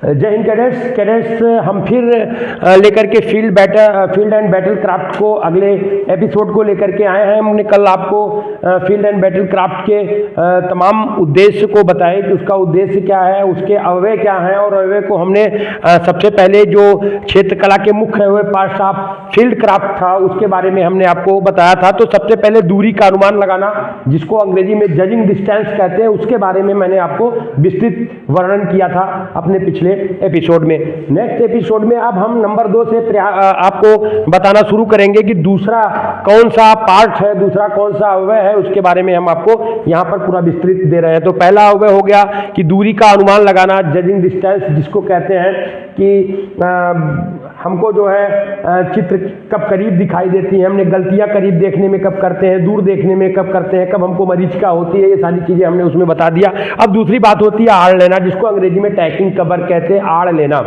जय हिंद कैडेट्स, हम फिर लेकर के फील्ड एंड बैटल क्राफ्ट को अगले एपिसोड को लेकर के आए हैं। हमने कल आपको फील्ड एंड बैटल क्राफ्ट के तमाम उद्देश्य को बताया कि उसका उद्देश्य क्या है, उसके अवयव क्या हैं, और अवयव को हमने सबसे पहले जो क्षेत्र कला के मुख्य अवयव पार्ट्स ऑफ फील्ड क्राफ्ट था उसके बारे में हमने आपको बताया था। तो सबसे पहले दूरी का अनुमान लगाना, जिसको अंग्रेजी में जजिंग डिस्टेंस कहते हैं, उसके बारे में मैंने आपको विस्तृत वर्णन किया था अपने पिछले एपिसोड में। नेक्स्ट एपिसोड में अब हम नंबर 2 से आपको बताना शुरू करेंगे कि दूसरा कौन सा पार्ट है, दूसरा कौन सा अवयव है, उसके बारे में हम आपको यहाँ पर पूरा विस्तृत दे रहे हैं। तो पहला अवयव हो गया कि दूरी का अनुमान लगाना, जजिंग डिस्टेंस, जिसको कहते हैं कि हमको जो है चित्र कब करीब दिखाई देती है, हमने गलतियां करीब देखने में कब करते हैं, दूर देखने में कब करते हैं, कब हमको मरीचिका होती है, ये सारी चीज़ें हमने उसमें बता दिया। अब दूसरी बात होती है आड़ लेना, जिसको अंग्रेजी में टैकिंग कवर कहते हैं। आड़ लेना,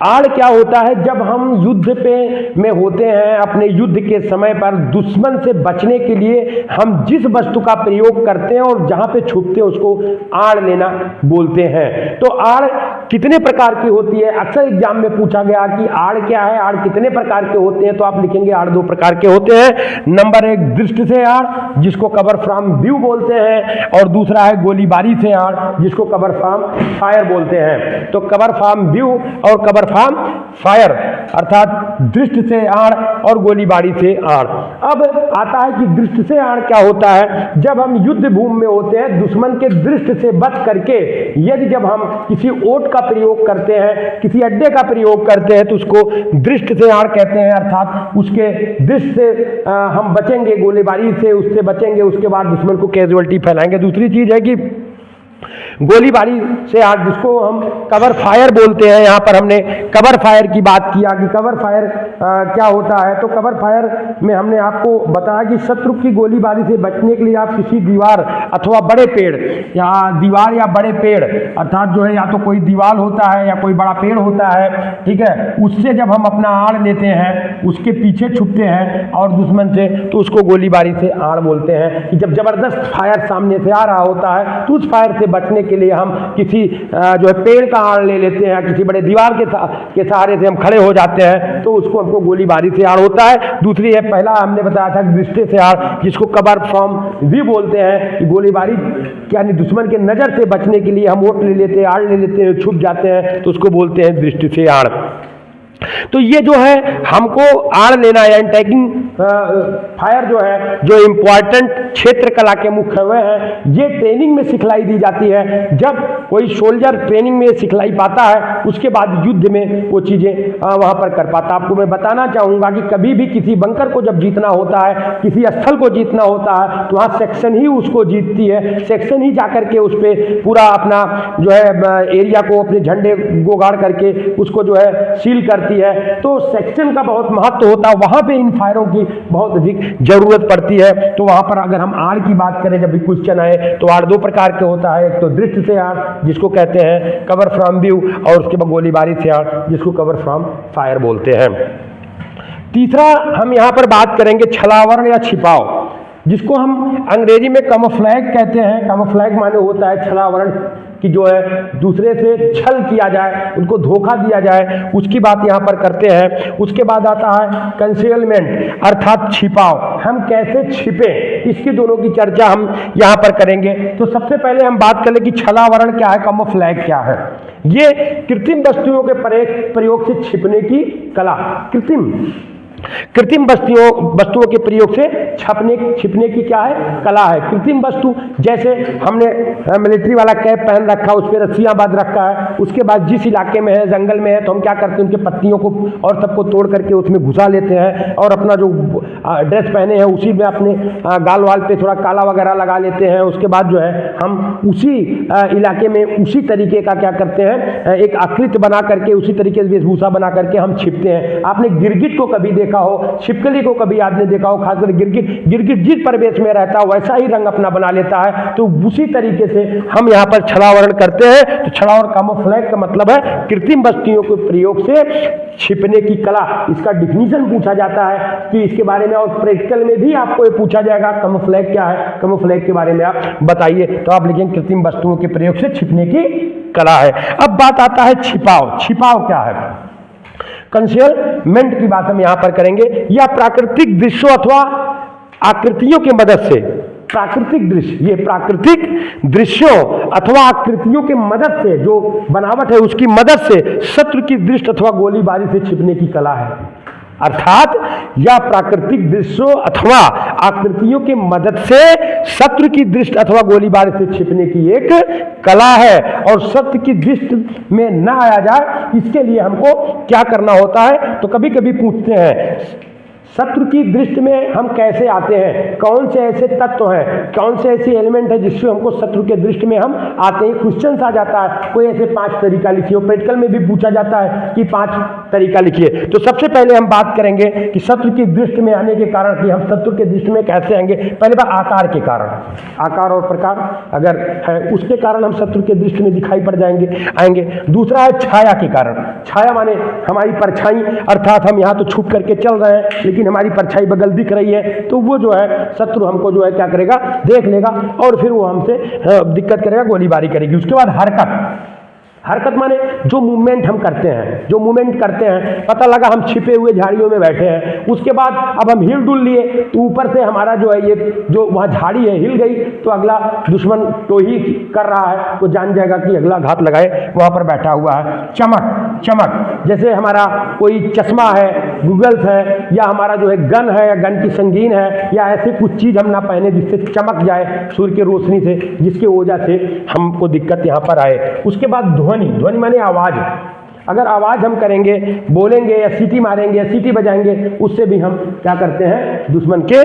आड़ क्या होता है? जब हम युद्ध में होते हैं, अपने युद्ध के समय पर दुश्मन से बचने के लिए हम जिस वस्तु का प्रयोग करते हैं और जहां पे छुपते हैं उसको आड़ लेना बोलते हैं। तो आड़ कितने प्रकार की होती है? अक्सर एग्जाम में पूछा गया कि आड़ क्या है, आड़ कितने प्रकार के होते हैं, तो आप लिखेंगे आड़ 2 प्रकार के होते हैं। नंबर 1 दृष्टि से आड़, जिसको कवर फ्रॉम व्यू बोलते हैं, और दूसरा है गोलीबारी से आड़, जिसको कवर फ्रॉम फायर बोलते हैं। तो कवर फ्रॉम व्यू और कवर फ्रॉम फायर, अर्थात दृष्टि से आड़ और गोलीबारी से आड़। अब आता है कि दृष्टि से आड़ क्या होता है? जब हम युद्ध भूमि में होते हैं, दुश्मन के दृष्टि से बच करके यदि जब हम किसी ओट का प्रयोग करते हैं, किसी अड्डे का प्रयोग करते हैं, तो उसको दृष्टि से आड़ कहते हैं। अर्थात उसके दृष्टि से हम बचेंगे, गोलीबारी से उससे बचेंगे, उसके बाद दुश्मन को कैजुअल्टी फैलाएंगे। दूसरी चीज है कि गोलीबारी से आड़, जिसको हम कवर फायर बोलते हैं। यहाँ पर हमने कवर फायर की बात किया कि कवर फायर क्या होता है। तो कवर फायर में हमने आपको बताया कि शत्रु की गोलीबारी से बचने के लिए आप किसी दीवार अथवा बड़े पेड़ या दीवार या बड़े पेड़, अर्थात जो है या तो कोई दीवार होता है या कोई बड़ा पेड़ होता है, ठीक है, उससे जब हम अपना आड़ लेते हैं, उसके पीछे छुपते हैं और दुश्मन से, तो उसको गोलीबारी से आड़ बोलते हैं। कि जब जबरदस्त फायर सामने से आ रहा होता है तो उस फायर से बचने के लिए हम किसी जो है पेड़ का आड़ ले लेते हैं, किसी बड़े दीवार के सहारे से हम खड़े हो जाते हैं, तो उसको हमको गोलीबारी से आड़ होता है। दूसरी है, पहला हमने बताया था दृष्टि से आड़, जिसको कवर फ्रॉम व्यू बोलते हैं। कि गोलीबारी यानी दुश्मन के नजर से बचने के लिए हम ओट ले लेते हैं, आड़ ले लेते हैं, छुप जाते हैं, तो उसको बोलते हैं दृष्टि से आड़। तो ये जो है हमको आड़ लेना या टैगिंग फायर जो है, जो इम्पोर्टेंट क्षेत्र कला के मुख्य अवयव है, ये ट्रेनिंग में सिखलाई दी जाती है। जब कोई सोल्जर ट्रेनिंग में सिखलाई पाता है, उसके बाद युद्ध में वो चीज़ें वहाँ पर कर पाता। आपको मैं बताना चाहूँगा कि कभी भी किसी बंकर को जब जीतना होता है, किसी स्थल को जीतना होता है, तो वहाँ सेक्शन ही उसको जीतती है। सेक्शन ही जा करके उस पर पूरा अपना जो है एरिया को अपने झंडे को गाड़ करके उसको जो है सील करती है। तो सेक्शन का बहुत महत्व होता है, वहां पे इन फायरों की बहुत अधिक जरूरत पड़ती है। तो वहां पर अगर हम आड़ की बात करें, जब भी क्वेश्चन आए, तो आड़ 2 प्रकार के होता है। एक तो दृष्टि से आड़, जिसको कहते हैं कवर फ्रॉम व्यू, और उसके बाद गोलीबारी से आड़, जिसको कवर फ्रॉम फायर बोलते हैं। तीसरा हम यहां पर बात करेंगे छलावरण या छिपाव, जिसको हम अंग्रेजी में कैमोफ्लेज कहते हैं। कैमोफ्लेज माने होता है छलावरण, कि जो है दूसरे से छल किया जाए, उनको धोखा दिया जाए, उसकी बात यहाँ पर करते हैं। उसके बाद आता है कंसीलमेंट, अर्थात छिपाव, हम कैसे छिपे, इसकी दोनों की चर्चा हम यहाँ पर करेंगे। तो सबसे पहले हम बात करें कि छलावरण क्या है, कैमोफ्लेज क्या है। ये कृत्रिम वस्तुओं के प्रयोग से छिपने की कला, कृत्रिम वस्तुओं के प्रयोग से छिपने की क्या है, कला है। कृत्रिम वस्तु, जैसे हमने मिलिट्री वाला कैप पहन रखा, उस पर रस्सियां बांध रखा है, उसके बाद जिस इलाके में है, जंगल में है, तो हम क्या करते हैं, उनके पत्तियों को और सबको तोड़ करके उसमें घुसा लेते हैं, और अपना जो ड्रेस पहने हैं उसी में अपने गाल वाल पे थोड़ा काला वगैरह लगा लेते हैं। उसके बाद जो है हम उसी इलाके में उसी तरीके का क्या करते हैं, एक आकृति बना करके, उसी तरीके से वेशभूषा बना करके हम छिपते हैं। आपने गिरगिट को कभी देखा हो, छिपकली को कभी आपने देखा हो, खासकर गिरगिट जिस परिवेश में रहता है वैसा ही रंग अपना बना लेता है। तो उसी तरीके से हम यहाँ पर छलावरण करते हैं। तो छलावरण कैमोफ्लेज का मतलब है कृत्रिम वस्तुओं के प्रयोग से छिपने की कला। इसका डिफिनीशन पूछा जाता है कि इसके बारे में, और प्रैक्टिकल में भी आपको ये पूछा जाएगा कैमोफ्लेज क्या है, कैमोफ्लेज के बारे में आप बताइए। तो आप लिखेंगे कृत्रिम वस्तुओं के प्रयोग से छिपने की कला है। अब बात आता है छिपाव। छिपाव क्या है? कंसीलमेंट की बात हम यहां पर करेंगे। या प्राकृतिक दृश्यों अथवा आकृतियों की मदद से, प्राकृतिक दृश्य, ये प्राकृतिक दृश्यों अथवा आकृतियों की मदद से, जो बनावट है उसकी मदद से शत्रु की दृष्टि अथवा गोलीबारी से छिपने की कला है। अर्थात या प्राकृतिक दृश्यों अथवा आकृतियों की मदद से शत्रु की दृष्टि अथवा गोलीबारी से छिपने की एक कला है। और शत्रु की दृष्टि में न आया जाए, इसके लिए हमको क्या करना होता है? तो कभी कभी पूछते हैं शत्रु की दृष्टि में हम कैसे आते हैं, कौन से ऐसे तत्व हैं, कौन से ऐसे एलिमेंट है जिससे हमको शत्रु के दृष्टि में हम आते हैं। क्वेश्चन आ जाता है, कोई ऐसे 5 तरीका लिखिए। प्रैक्टिकल में भी पूछा जाता है कि 5 तरीका लिखिए। तो सबसे पहले हम बात करेंगे कि शत्रु की दृष्टि में आने के कारण, कि हम शत्रु के दृष्टि में कैसे आएंगे। पहले बात आकार के कारण, आकार और प्रकार अगर है उसके कारण हम शत्रु के दृष्टि में दिखाई पड़ आएंगे। दूसरा है छाया के कारण। छाया माने हमारी परछाई, अर्थात हम यहाँ तो छुप करके चल रहे हैं लेकिन हमारी परछाई बगल दिख रही है, तो वो जो है शत्रु हमको जो है क्या करेगा, देख लेगा और फिर वो हमसे दिक्कत करेगा, गोलीबारी करेगी। उसके बाद हरकत। हरकत माने जो मूवमेंट हम करते हैं, जो मूवमेंट करते हैं, पता लगा हम छिपे हुए झाड़ियों में बैठे हैं, उसके बाद अब हम हिल डुल लिए तो ऊपर से हमारा जो है ये जो वहाँ झाड़ी है हिल गई, तो अगला दुश्मन तो ही कर रहा है तो जान जाएगा कि अगला घात लगाए वहाँ पर बैठा हुआ है। चमक, चमक जैसे हमारा कोई चश्मा है, गूगल्स है, या हमारा जो है गन है, या गन की संगीन है, या ऐसे कुछ चीज़ हम ना पहने जिससे चमक जाए सूर्य की रोशनी से, जिसकी वजह से हमको दिक्कत यहाँ पर आए। उसके बाद ध्वनि। ध्वनि माने आवाज। अगर आवाज हम करेंगे, बोलेंगे या सीटी मारेंगे या सीटी बजाएंगे, उससे भी हम क्या करते हैं, दुश्मन के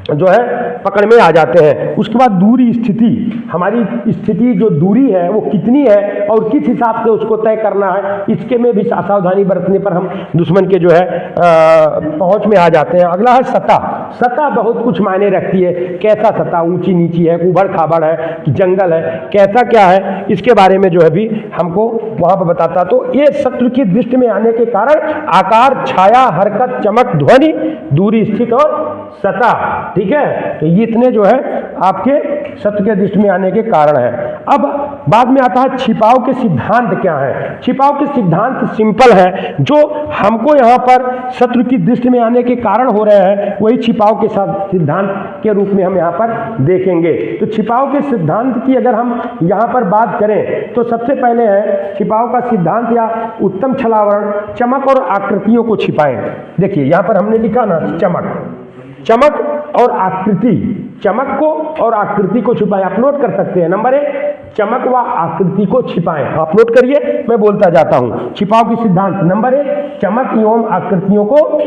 जो है पकड़ में आ जाते हैं। उसके बाद दूरी, स्थिति। हमारी स्थिति जो दूरी है वो कितनी है और किस हिसाब से उसको तय करना है, इसके में भी सावधानी बरतने पर हम दुश्मन के जो है पहुंच में आ जाते हैं। अगला है सतह। सतह बहुत कुछ मायने रखती है। कैसा सतह, ऊंची नीची है, उबड़ खाबड़ है कि जंगल है, कैसा क्या है, इसके बारे में जो है भी हमको वहां पर बताता। तो ये शत्रु की दृष्टि में आने के कारण आकार, छाया, हरकत, चमक, ध्वनि, दूरी, स्थिति और सतह। ठीक है, तो ये इतने जो है आपके शत्रु के दृष्टि में आने के कारण है। अब बाद में आता है छिपाव के सिद्धांत क्या है। छिपाव के सिद्धांत सिंपल है, जो हमको यहाँ पर शत्रु की दृष्टि में आने के कारण हो रहे हैं, वही छिपाव के साथ सिद्धांत के रूप में हम यहाँ पर देखेंगे। तो छिपाव के सिद्धांत की अगर हम यहाँ पर बात करें तो सबसे पहले है छिपाव का सिद्धांत या उत्तम छलावरण, चमक और आकृतियों को छिपाएं। देखिए यहाँ पर हमने लिखा ना, चमक, चमक और आकृति, चमक को और आकृति को छिपाएं। आप नोट कर सकते हैं। नंबर 1, चमक व आकृति को छिपाएं। आप नोट करिए, मैं बोलता जाता हूं। छिपाव की सिद्धांत नंबर 1, चमक एवं आकृतियों को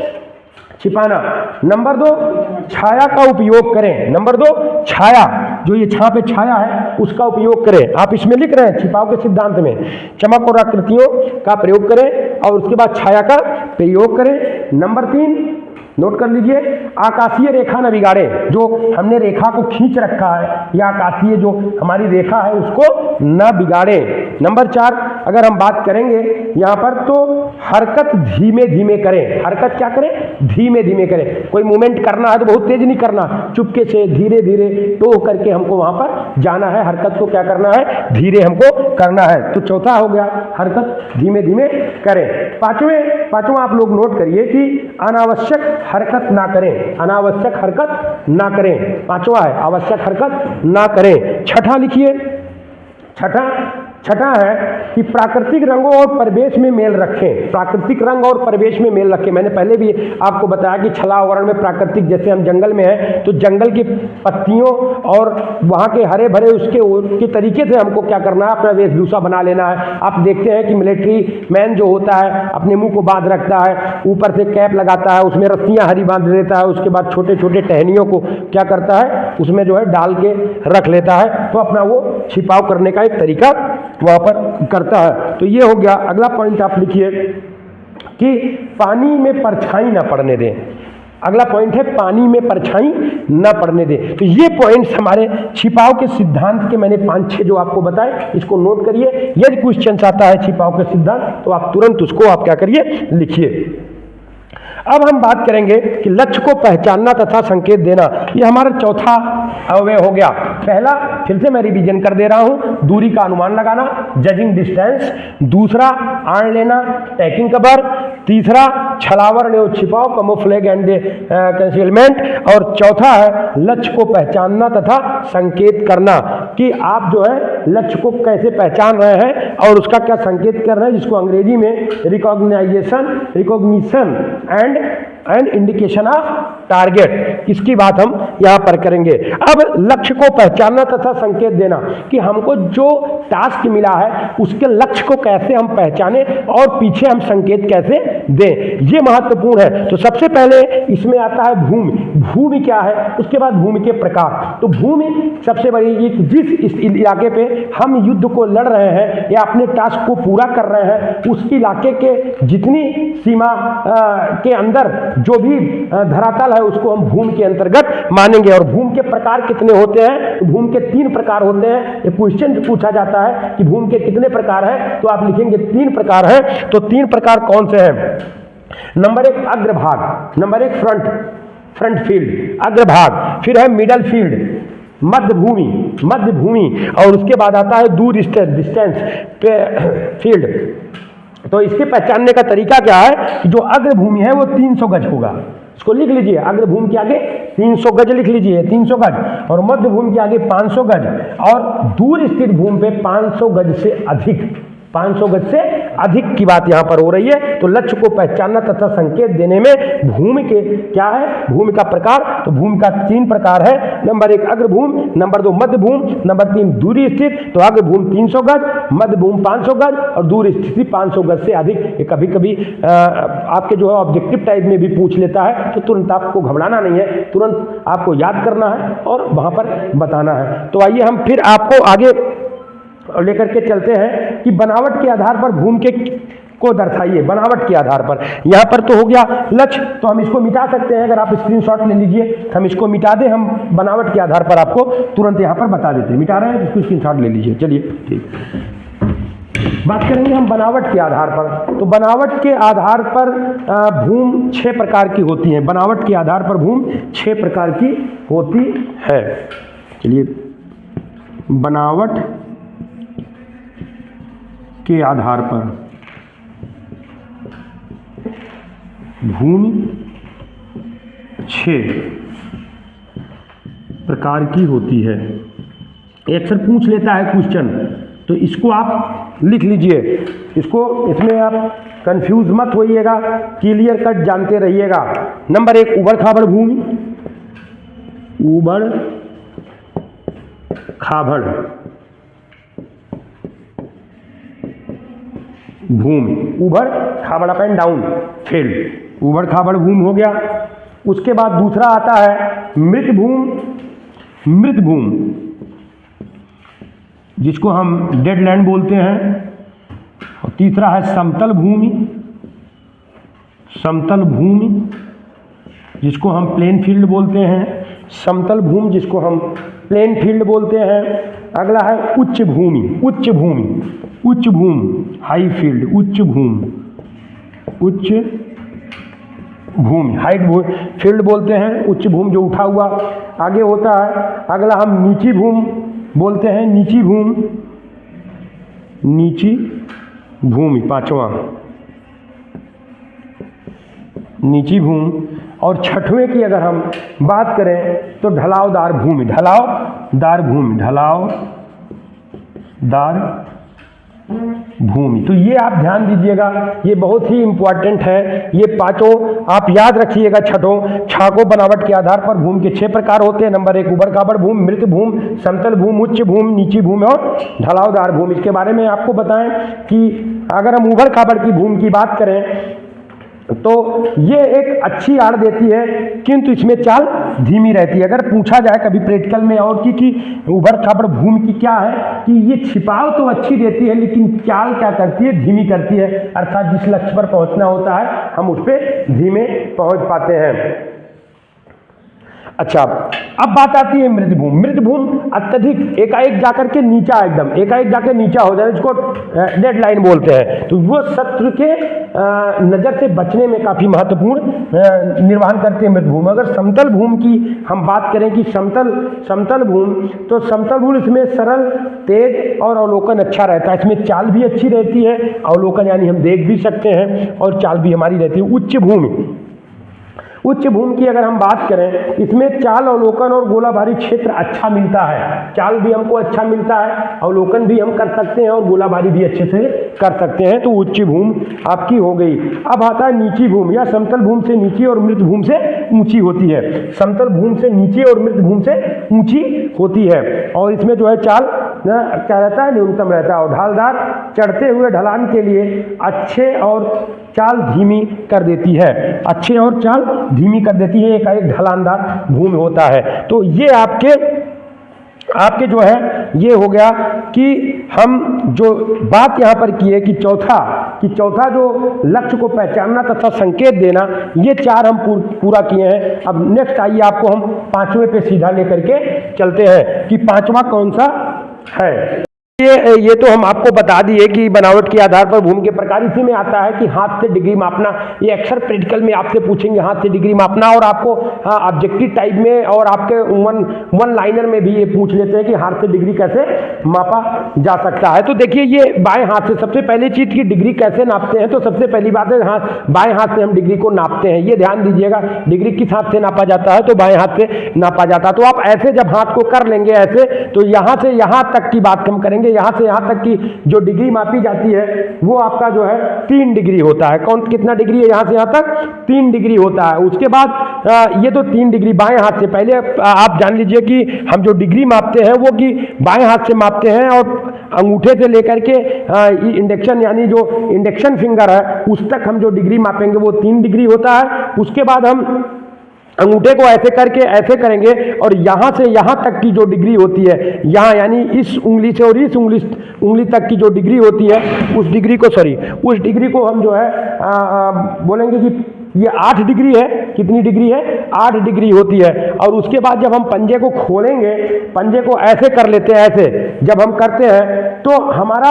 छिपाना। नंबर 2, छाया का उपयोग करें। नंबर 2, छाया, जो ये छाया पे छाया है उसका उपयोग करें। आप इसमें लिख रहे हैं छिपाव के सिद्धांत में, चमक और आकृतियों का प्रयोग करें और उसके बाद छाया का प्रयोग करें। नंबर 3, नोट कर लीजिए, आकाशीय रेखा न बिगाड़े। जो हमने रेखा को खींच रखा है या आकाशीय जो हमारी रेखा है उसको न बिगाड़े। नंबर 4, अगर हम बात करेंगे यहाँ पर तो हरकत धीमे धीमे करें। हरकत क्या करें, धीमे धीमे करें। कोई मूवमेंट करना है तो बहुत तेज नहीं करना, चुपके से धीरे धीरे टो करके हमको वहां पर जाना है। हरकत को क्या करना है, धीरे हमको करना है। तो चौथा हो गया, हरकत धीमे धीमे करें। पांचवा आप लोग नोट करिए कि अनावश्यक हरकत ना करें। अनावश्यक हरकत ना करें, पांचवा है आवश्यक हरकत ना करें। छठा लिखिए, छठा है कि प्राकृतिक रंगों और परिवेश में मेल रखें। प्राकृतिक रंग और परिवेश में मेल रखें। मैंने पहले भी आपको बताया कि छलावरण में प्राकृतिक, जैसे हम जंगल में हैं तो जंगल की पत्तियों और वहाँ के हरे भरे उसके तरीके से हमको क्या करना है, अपना वेशभूषा बना लेना है। आप देखते हैं कि मिलिट्री मैन जो होता है अपने मुंह को बांध रखता है, ऊपर से कैप लगाता है, उसमें रस्सियाँ हरी बांध देता है, उसके बाद छोटे छोटे टहनियों को क्या करता है उसमें जो है डाल के रख लेता है, तो अपना वो छिपाव करने का एक तरीका वहाँ पर करता है। तो ये हो गया। अगला पॉइंट आप लिखिए कि पानी में परछाई ना पड़ने दें। अगला पॉइंट है पानी में परछाई ना पड़ने दें। तो ये पॉइंट्स हमारे छिपाव के सिद्धांत के मैंने 5-6 जो आपको बताए, इसको नोट करिए। यदि क्वेश्चन आता है छिपाव के सिद्धांत तो आप तुरंत उसको आप क्या करिए, लिखिए। अब हम बात करेंगे कि लक्ष्य को पहचानना तथा संकेत देना। ये हमारा चौथा अवयव हो गया। पहला, फिर से मैं रिवीजन कर दे रहा हूं, दूरी का अनुमान लगाना, जजिंग डिस्टेंस। दूसरा, आड़ लेना, टैकिंग कवर। तीसरा, छलावरण एवं छिपाव, कैमोफ्लेज एंड कंसीलमेंट। और चौथा है लक्ष्य को पहचानना तथा संकेत करना, कि आप जो है लक्ष्य को कैसे पहचान रहे हैं और उसका क्या संकेत कर रहे हैं, जिसको अंग्रेजी में recognition and indication of target, इसकी बात हम यहां पर करेंगे। अब लक्ष्य को पहचानना तथा संकेत देना, कि हमको जो टास्क मिला है उसके लक्ष्य को कैसे हम पहचाने और पीछे हम संकेत कैसे दें, ये महत्वपूर्ण है। तो सबसे पहले इसमें आता है भूमि। भूमि क्या है, उसके बाद भूमि के प्रकार। तो भूमि सबसे बड़ी, जिस इस इलाके पे हम युद्ध को लड़ रहे हैं या अपने टास्क को पूरा कर रहे हैं, उस इलाके के जितनी सीमा के अंदर जो भी धरातल है उसको हम भूमि के अंतर्गत मानेंगे। और भूमि के प्रकार कितने होते हैं? भूमि के 3 प्रकार होते हैं। एक क्वेश्चन पूछा जाता है कि भूमि के कितने प्रकार हैं, तो आप लिखेंगे 3 प्रकार हैं। तो 3 प्रकार कौन से हैं? नंबर 1 अग्रभाग, नंबर 1 फ्रंट फील्ड, अग्रभाग। फिर है मिडल फील्ड, मध्य भूमि, और उसके बाद आता है दूर डिस्टेंस फील्ड। तो इसके पहचानने का तरीका क्या है कि जो अग्र भूमि है वो 300 गज होगा, इसको लिख लीजिए। अग्र भूमि के आगे 300 गज लिख लीजिए, 300 गज। और मध्य भूमि के आगे 500 गज, और दूर स्थित भूमि पे 500 गज से अधिक, 500 गज से अधिक की बात यहां पर हो रही है। तो लक्ष्य को पहचानना तथा संकेत देने में भूमि के क्या है, भूमि का प्रकार। तो भूमि का 3 प्रकार है। नंबर 1 अग्र भूमि, नंबर 2 मध्य भूमि, नंबर 3 दूरी स्थित। तो अग्र भूमि 300 गज, मध्य भूमि 500 गज और दूर स्थिति 500 गज से अधिक। ये कभी कभी आपके जो है ऑब्जेक्टिव टाइप में भी पूछ लेता है, तो तुरंत आपको घबराना नहीं है, तुरंत आपको याद करना है और वहां पर बताना है। तो आइए हम फिर आपको आगे लेकर के चलते हैं कि बनावट के आधार पर भूमि के को दर्शाइए। बनावट के आधार पर, यहां पर तो हो गया लक्ष्य, तो हम इसको मिटा सकते हैं। अगर आप स्क्रीनशॉट ले लीजिए, हम इसको मिटा दें, हम बनावट के आधार पर आपको तुरंत यहां पर बता देते हैं। मिटा रहे हैं, इसको स्क्रीनशॉट ले लीजिए। चलिए ठीक, बात करेंगे हम बनावट के आधार पर। तो बनावट के आधार पर भूमि 6 प्रकार की होती है। बनावट के आधार पर भूमि 6 प्रकार की होती है। चलिए, बनावट के आधार पर भूमि 6 प्रकार की होती है। अक्सर पूछ लेता है क्वेश्चन, तो इसको आप लिख लीजिए। इसमें आप कंफ्यूज मत होइएगा, क्लियर कट जानते रहिएगा। नंबर 1 उबड़ खाबड़ भूमि, उबड़ खाबड़ भूमि, उबड़ खाबड़, अप एंड डाउन फील्ड, उबड़ खाबड़ भूमि हो गया। उसके बाद दूसरा आता है मृत भूमि, जिसको हम डेड लैंड बोलते हैं। और तीसरा है समतल भूमि, जिसको हम प्लेन फील्ड बोलते हैं। समतल भूमि जिसको हम प्लेन फील्ड बोलते हैं। अगला है उच्च भूमि, हाई फील्ड, उच्च भूमि, हाइट फील्ड बोलते हैं, उच्च भूमि जो उठा हुआ। आगे होता है अगला हम नीची भूमि बोलते हैं, नीची भूमि, 5वां नीची भूमि। और 6वें की अगर हम बात करें तो ढलावदार भूमि, तो ये आप ध्यान दीजिएगा, ये बहुत ही इंपॉर्टेंट है। ये 5 आप याद रखिएगा। 6 बनावट के आधार पर भूमि के 6 प्रकार होते हैं। नंबर 1 उबड़ खाबड़ भूमि, मृत भूमि, समतल भूमि, उच्च भूमि, नीची भूमि और ढलावदार भूमि। इसके बारे में आपको बताएं कि अगर हम उबड़ खाबड़ की भूमि की बात करें तो ये एक अच्छी आड़ देती है, किंतु इसमें चाल धीमी रहती है। अगर पूछा जाए कभी प्रैक्टिकल में और कि उबड़ खाबड़ भूमि की क्या है, कि ये छिपाव तो अच्छी देती है लेकिन चाल क्या करती है, धीमी करती है। अर्थात जिस लक्ष्य पर पहुंचना होता है हम उस पर धीमे पहुंच पाते हैं। अच्छा, अब बात आती है मृदभूम। मृदभूम अत्यधिक एकाएक जाकर के नीचा, एकदम एकाएक जाकर नीचा हो जाए, इसको डेड लाइन बोलते हैं। तो वो शत्रु के नज़र से बचने में काफ़ी महत्वपूर्ण निर्वहन करती है मृदभूम। अगर समतल भूमि की हम बात करें कि समतल भूमि, तो समतल भूमि इसमें सरल, तेज और अवलोकन अच्छा रहता है। इसमें चाल भी अच्छी रहती है, अवलोकन यानी हम देख भी सकते हैं, और चाल भी हमारी रहती है। उच्च भूमि की अगर हम बात करें, इसमें चाल, अवलोकन और गोलाबारी क्षेत्र अच्छा मिलता है। चाल भी हमको अच्छा मिलता है, अवलोकन भी हम कर सकते हैं और गोलाबारी भी अच्छे से कर सकते हैं। तो उच्च भूमि आपकी हो गई। अब आता है नीची भूमि, या समतल भूमि से नीची और मृत भूमि से ऊंची होती है। समतल भूमि से नीची और मृत भूमि से ऊंची होती है, और इसमें जो है चाल क्या रहता है, न्यूनतम रहता है, और ढालदार चढ़ते हुए ढलान के लिए अच्छे और चाल धीमी कर देती है, अच्छे और चाल धीमी कर देती है। एक ढलानदार भूमि होता है। तो ये आपके जो है ये हो गया कि हम जो बात यहाँ पर की है कि चौथा जो लक्ष्य को पहचानना तथा संकेत देना, ये 4 हम पूरा किए हैं। अब नेक्स्ट आइए आपको हम 5वें पे सीधा लेकर के चलते हैं कि 5वां कौन सा है। ये तो हम आपको बता दिए कि बनावट के आधार पर भूमि के प्रकार। इसी में आता है कि हाथ से डिग्री मापना। ये अक्सर प्रैक्टिकल में आपसे पूछेंगे, हाथ से डिग्री मापना, और आपको ऑब्जेक्टिव टाइप में और आपके वन लाइनर में भी ये पूछ लेते हैं कि हाथ से डिग्री कैसे मापा जा सकता है। तो देखिए, ये बाएं हाथ से सबसे पहली चीज की डिग्री कैसे नापते हैं। तो सबसे पहली बात है, बाएं हाथ से हम डिग्री को नापते हैं। ये ध्यान दीजिएगा, डिग्री किस हाथ से नापा जाता है, तो बाएं हाथ से नापा जाता है। तो आप ऐसे जब हाथ को कर लेंगे ऐसे, तो यहाँ से यहाँ तक की बात हम करेंगे। यहाँ से यहाँ तक की जो डिग्री मापी जाती है वो आपका जो है 3 डिग्री होता है। कितना डिग्री है, यहाँ से यहाँ तक 3 डिग्री होता है। उसके बाद ये तो 3 डिग्री बाएं हाथ से, पहले आप जान लीजिए कि हम जो डिग्री मापते हैं वो कि बाएं हाथ से मापते हैं, और अंगूठे से लेकर के इंडेक्शन यानी जो इंडेक्शन फिंगर है उस तक हम जो डिग्री मापेंगे वो 3 डिग्री होता है। उसके बाद हम अंगूठे को ऐसे करके ऐसे करेंगे, और यहाँ से यहाँ तक की जो डिग्री होती है, यहाँ यानी इस उंगली से और इस उंगली तक की जो डिग्री होती है, उस डिग्री को हम जो है बोलेंगे कि ये 8 डिग्री है। कितनी डिग्री है, 8 डिग्री होती है। और उसके बाद जब हम पंजे को खोलेंगे, पंजे को ऐसे कर लेते हैं, ऐसे जब हम करते हैं तो हमारा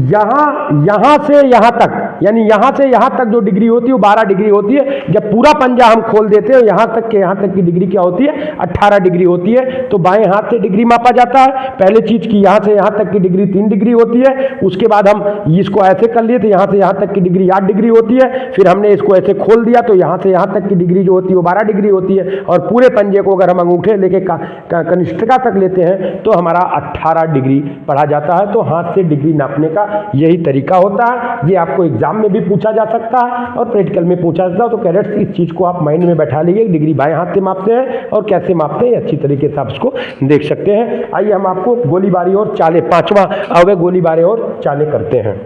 यहाँ से यहाँ तक, यानी यहाँ से यहाँ तक जो डिग्री होती है वो 12 डिग्री होती है। जब पूरा पंजा हम खोल देते हैं, यहाँ तक की डिग्री क्या होती है, 18 डिग्री होती है। तो बाएं हाथ से डिग्री मापा जाता है। पहले चीज की यहाँ से यहाँ तक की डिग्री 3 डिग्री होती है। उसके बाद हम इसको ऐसे कर लिए तो यहाँ से यहाँ तक की डिग्री 8 डिग्री होती है। फिर हमने इसको ऐसे खोल दिया तो यहाँ से यहाँ तक की डिग्री जो होती है वो 12 डिग्री होती है। और पूरे पंजे को अगर हम अंगूठे लेके कनिष्ठिका तक लेते हैं तो हमारा 18 डिग्री पढ़ा जाता है। तो हाथ से डिग्री नापने का यही तरीका होता है। ये आपको एग्जाम में भी पूछा जा सकता है और प्रैक्टिकल में पूछा जाता है। तो कैडेट्स, इस चीज को आप माइंड में बैठा लीजिए, डिग्री बाएं हाथ से मापते हैं और कैसे मापते हैं अच्छी तरीके से आप इसको देख सकते हैं। आइए हम आपको गोलीबारी और चालें, 5वां गोलीबारी और चालें करते हैं।